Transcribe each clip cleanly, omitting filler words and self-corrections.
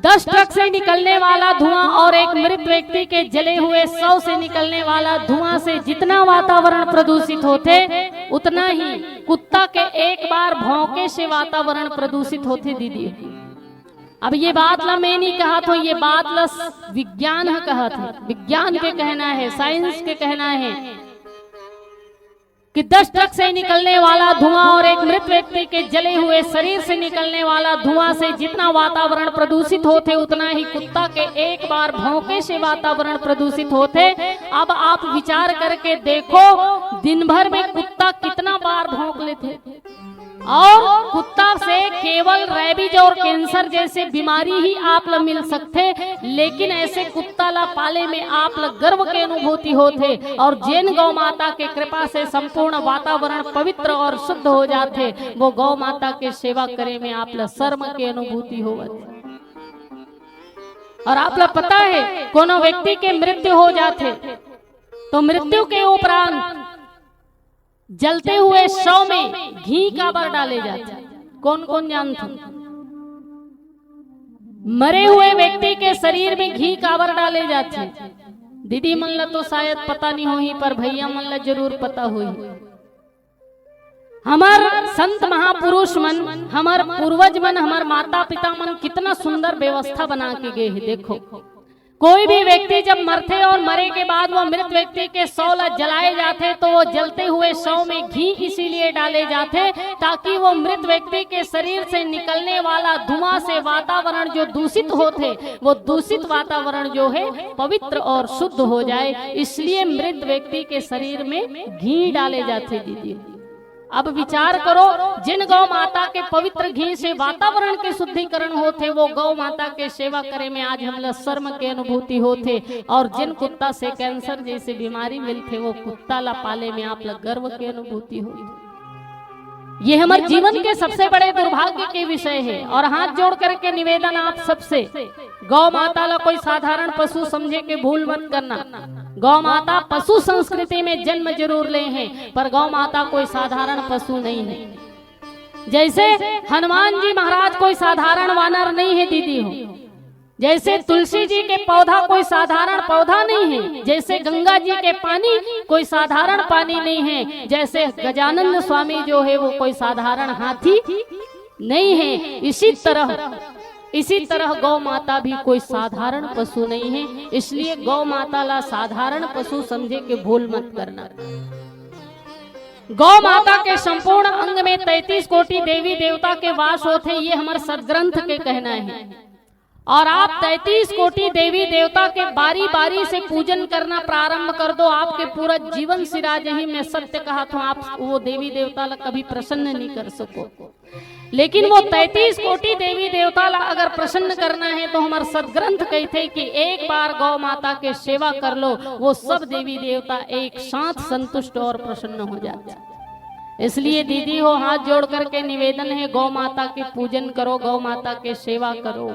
10 truck से निकलने वाला धुआं और एक मृत व्यक्ति के जले हुए 100 से निकलने वाला धुआं से जितना वातावरण प्रदूषित होते, उतना ही कुत्ता के एक बार भौंके से वातावरण प्रदूषित होते दीदी। अब ये बात ला मैं नहीं कहा तो ये बात ला विज्ञान है कहा था, विज्ञान के कहना है, साइंस के कहना है कि 10 ट्रक से निकलने वाला धुआं और एक मृत व्यक्ति के जले हुए शरीर से निकलने वाला धुआं से जितना वातावरण प्रदूषित होते, उतना ही कुत्ता के एक बार भौंके से वातावरण प्रदूषित होते। अब आप विचार करके देखो, दिन भर में कुत्ता कितना बार भौंक लेते, और कुत्ता से केवल रेबीज और कैंसर जैसे बीमारी ही आप ला मिल सकते, लेकिन ऐसे कुत्ता ला पाले में आप ला गर्व के अनुभूति होते, और जैन गौ माता के कृपा से संपूर्ण वातावरण पवित्र और शुद्ध हो जाते। वो गौ माता के सेवा करे में आप ला शर्म के अनुभूति होवत। और आप ला पता है, कोनो व्यक्ति के मृत्यु हो जाते तो मृत्यु के उपरांत जलते हुए शव में घी काबर डाले जाते, कौन कौन जानते? मरे हुए व्यक्ति के शरीर में घी काबर डाले जाते? दीदी मन ला तो शायद पता नहीं होही, पर भैया मन ला जरूर पता होही। हमार संत महापुरुष मन, हमार पूर्वज मन, हमार माता पिता मन कितना सुंदर व्यवस्था बना के गए हैं। देखो, कोई भी व्यक्ति जब मरते और मरे के बाद वो मृत व्यक्ति के शव जलाए जाते, तो वो जलते हुए शव में घी इसीलिए डाले जाते ताकि वो मृत व्यक्ति के शरीर से निकलने वाला धुआं से वातावरण जो दूषित होते, वो दूषित वातावरण जो है पवित्र और शुद्ध हो जाए। इसलिए मृत व्यक्ति के शरीर में घी डाले जाते दीदी। अब विचार करो, जिन गौ माता के पवित्र घी से वातावरण के शुद्धिकरण होते, वो गौ माता के सेवा करे में आज हम लोग शर्म के अनुभूति होते, और जिन कुत्ता से कैंसर जैसे बीमारी मिलते, वो कुत्ता ला पाले में आप लोग गर्व के अनुभूति होती। ये हमारे जीवन के सबसे बड़े दुर्भाग्य के विषय है। और हाथ जोड़ करके निवेदन आप सबसे, गौ माता ला कोई साधारण पशु समझे के भूल मत करना। गौ माता पशु संस्कृति में जन्म जरूर ले हैं, पर गौ माता कोई साधारण पशु नहीं है। जैसे हनुमान जी महाराज कोई साधारण वानर नहीं है दीदी हो, जैसे तुलसी जी के पौधा कोई साधारण पौधा नहीं है, जैसे गंगा जी के पानी कोई साधारण पानी नहीं है, जैसे गजानंद स्वामी जो है वो कोई साधारण हाथी नहीं है, इसी तरह गौ माता भी कोई साधारण पशु नहीं है। इसलिए गौ माता ला साधारण पशु समझे के भूल मत करना। गौ माता के संपूर्ण अंग में 33 कोटि देवी देवता के वास होते, ये हमारे सदग्रंथ के कहना है। और आप 33 कोटि देवी देवता के बारी बारी से पूजन करना प्रारंभ कर दो, आपके पूरा जीवन सिराज ही में सत्य कहा तो आप वो देवी देवता ला कभी प्रसन्न नहीं कर सको। लेकिन वो 33 कोटि देवी देवता ला अगर प्रसन्न करना है तो हमारे सदग्रंथ कहते कि एक बार गौ माता के सेवा कर लो, वो सब देवी देवता एक साथ संतुष्ट और प्रसन्न हो जाते। इसलिए दीदी हो, हाथ जोड़ करके निवेदन है, गौ माता के पूजन करो, गौ माता के सेवा करो,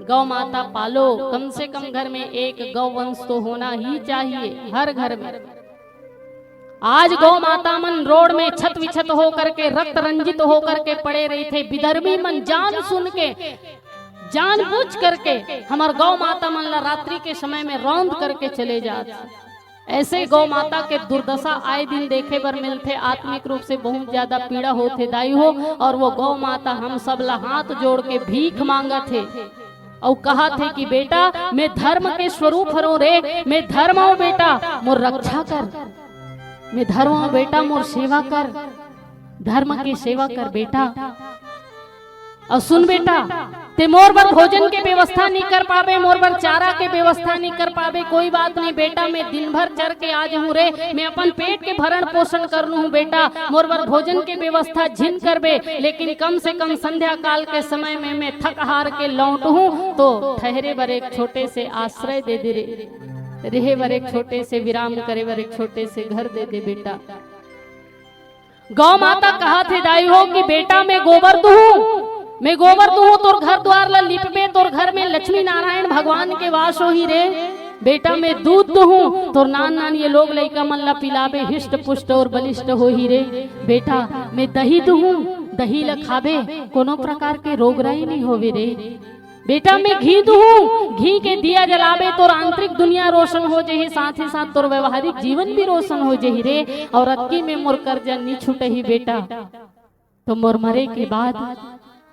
गौ माता पालो। कम से कम घर में एक गौ वंश तो होना ही चाहिए, हर घर में। आज गौ माता मन रोड में छत विछत हो करके, रक्त रंजित हो करके पड़े रही थे। विधर्मी मन जान सुन के, जान बुझ करके हमार गौ माता मन ला रात्रि के समय में रौंद करके चले जाते। ऐसे गौ माता के दुर्दशा आए दिन देखे बर मिलते, आत्मिक रूप से बहुत ज्यादा पीड़ा होते दाई हो। और वो गौ माता हम सब ला हाथ जोड़ के भीख मांगा थे और कहा थे कि बेटा मैं धर्म के स्वरूप हूँ रे, मैं धर्म हूँ बेटा, मोर रक्षा कर, मैं धर्म हूँ बेटा, मोर सेवा कर, धर्म की सेवा कर बेटा। और सुन बेटा, ते मोर बर भोजन के व्यवस्था नहीं कर पावे, मोर बर चारा के व्यवस्था नहीं कर पावे, कोई बात नहीं बेटा, मैं दिन भर चर के आज हूँ रे, मैं अपन पेट के भरण पोषण कर लूँ बेटा, मोर बर भोजन के व्यवस्था झिन करबे, लेकिन कम से कम संध्या काल के समय में मैं थक हार के लौट हूँ तो ठहरे बर एक छोटे से आश्रय दे दे रे, रहे बर एक छोटे से विराम करे बर एक छोटे से घर दे दे बेटा। गौ माता कहा थे दाई हो कि बेटा मैं गोबर दूँ, मैं गोबर दूँ, तोर घर द्वार ला लिपबे, तोर घर में लक्ष्मी नारायण भगवान के वास हो ही रे। बेटा मैं दूध दूँ, तोर नान नान ये लोग लइका मन ला पिलाबे, हिष्ट पुष्ट और बलिष्ठ हो ही रे। बेटा मैं दही दूँ, दही ला खाबे, कोनो प्रकार के रोग राई नहीं होवे रे। बेटा मैं घी दूँ, घी के दिया जलावे तो आंतरिक दुनिया रोशन हो जही, साथ ही साथ तोर व्यवहारिक जीवन भी रोशन हो जही रे। और अक्की में मोर कर्जा नी छूटे ही बेटा, तो मोर मरे के बाद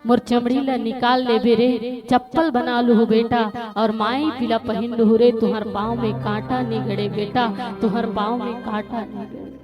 मोर चमड़ी ला निकाल ले बे रे, चप्पल बना लू बेटा, और माई पिला पहन लू रे। तुहर पाँव में कांटा नहीं गड़े बेटा, तुहर पाँव में कांटा नहीं गड़े।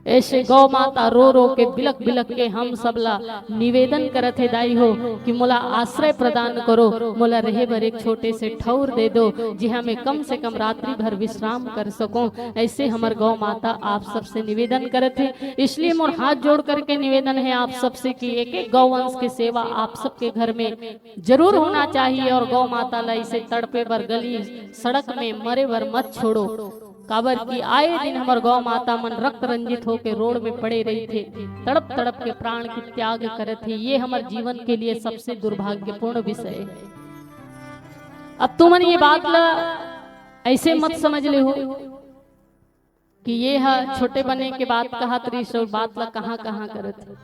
ऐसे गौ माता रो रो के बिलक बिलक के हम सबला निवेदन करत है दाई हो कि मोला आश्रय प्रदान करो, मोला रहे भर एक छोटे से ठौर दे दो जिहाँ मैं कम से कम रात्रि भर विश्राम कर सकूं। ऐसे हमर गौ माता आप सबसे निवेदन करत है। इसलिए मोर हाथ जोड़ करके निवेदन है आप सबसे कि एक एक गौवंश की सेवा आप सबके घर में जरूर होना चाहिए। और गौ माता ला इसे तड़पे बर गली सड़क में मरे भर मत छोड़ो। काबर की आए दिन हमार गौ माता मन रक्त रंजित होके रोड में पड़े रही थे, तड़प तड़प के प्राण की त्याग करे थे। ये हमारे जीवन के लिए सबसे दुर्भाग्यपूर्ण विषय है। अब तुमन ये बात ला ऐसे मत समझ ले हो कि ये है छोटे बने के बात कहा त्रिश और बात ला कहाँ कहाँ करे थे।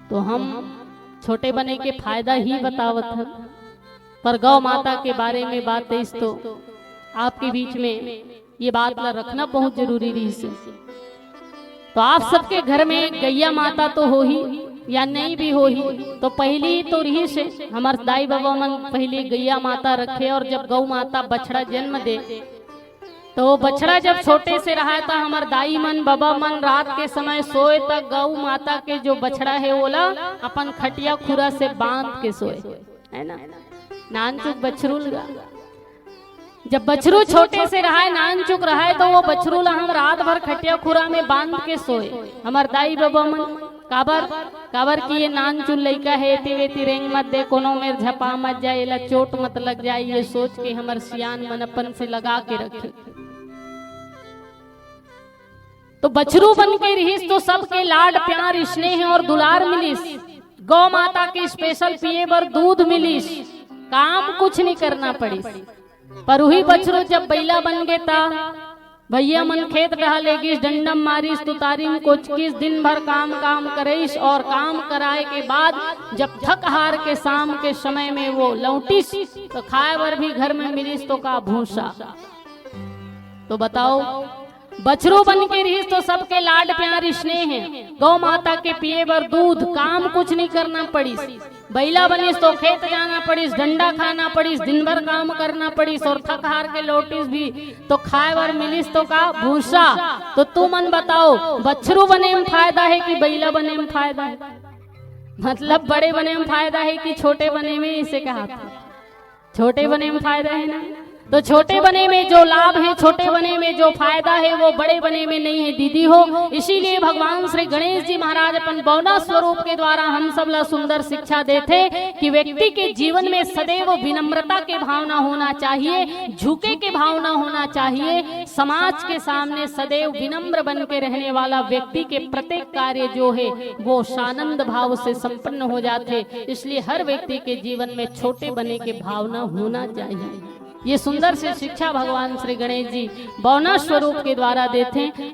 तो हम छोटे बने के फायदा ही बतावत हैं, पर गौ माता के बारे में बात है तो आपके बीच में ये बात ला रखना बहुत जरूरी रही से। तो आप सबके घर में गैया माता तो हो ही या नहीं भी हो ही, तो पहली तो रही से हमारे दाई बाबा मन पहले गैया माता रखे। और जब गौ माता बछड़ा जन्म दे तो बछड़ा जब छोटे से रहा था हमारे दाई मन बाबा मन रात के समय सोए तक गौ माता के जो बछड़ा है ओला अपन खटिया खुरा से बांध के सोए, है ना। नान चुक बछरू लगा, जब बछरू छोटे से रहा है नान चुक रहा है तो वो बछरू ला हम रात भर खटिया खुरा में बांध के सोए। हमार दाई बाबा मन काबर की ये नान चुन लइका है, तेरे तिरेंग मत दे, कोनो में झपा मत जाए, ला चोट मत लग जाए, ये सोच के हमार सियान मन अपन से लगा के रखे। तो बछरू बन के रहीस तो सबके लाड प्यार स्नेह और दुलार मिलिस। गौ माता के स्पेशल पिए बर दूध मिलिस, काम कुछ नहीं करना पड़ी। पर वही बछरू जब बैला बन गए था भैया मन खेत डहालेगिस, डंडम मारिस, तुतारिम कोचकिस, दिन भर काम काम करेस। और काम कराए के बाद जब थक हार के शाम के समय में वो लौटिस तो खाए बर भी घर में मिलिस तो का भूसा। तो बताओ बछरू बन के रहीस तो सबके लाड प्यार स्नेह है। गौ माता के पिए बर दूध, काम कुछ नहीं करना पड़िस। बैला बनिस तो खेत जाना पड़िस, डंडा खाना पड़िस, दिन भर काम करना पड़िस। और थक हार के लौटिस भी तो खाए बर मिलिस तो का भूसा। तो तू मन बताओ बछरू बने में फायदा है कि बैला बने में फायदा है? मतलब बड़े बने में फायदा है कि छोटे बने में? इसे कहा था छोटे बने में फायदा है ना। तो छोटे बने में जो लाभ है, छोटे बने में जो फायदा है वो बड़े बने में नहीं है दीदी हो। इसीलिए भगवान श्री गणेश जी महाराज अपन बौना स्वरूप के द्वारा हम सब ला सुंदर शिक्षा देते कि व्यक्ति के जीवन में सदैव विनम्रता के भावना होना चाहिए, झुके के भावना होना चाहिए। समाज के सामने सदैव विनम्र बन के रहने वाला व्यक्ति के प्रत्येक कार्य जो है वो सानंद भाव से संपन्न हो जाते। इसलिए हर व्यक्ति के जीवन में छोटे बने के भावना होना चाहिए। ये सुंदर से शिक्षा भगवान श्री गणेश जी बौना स्वरूप के द्वारा देते हैं।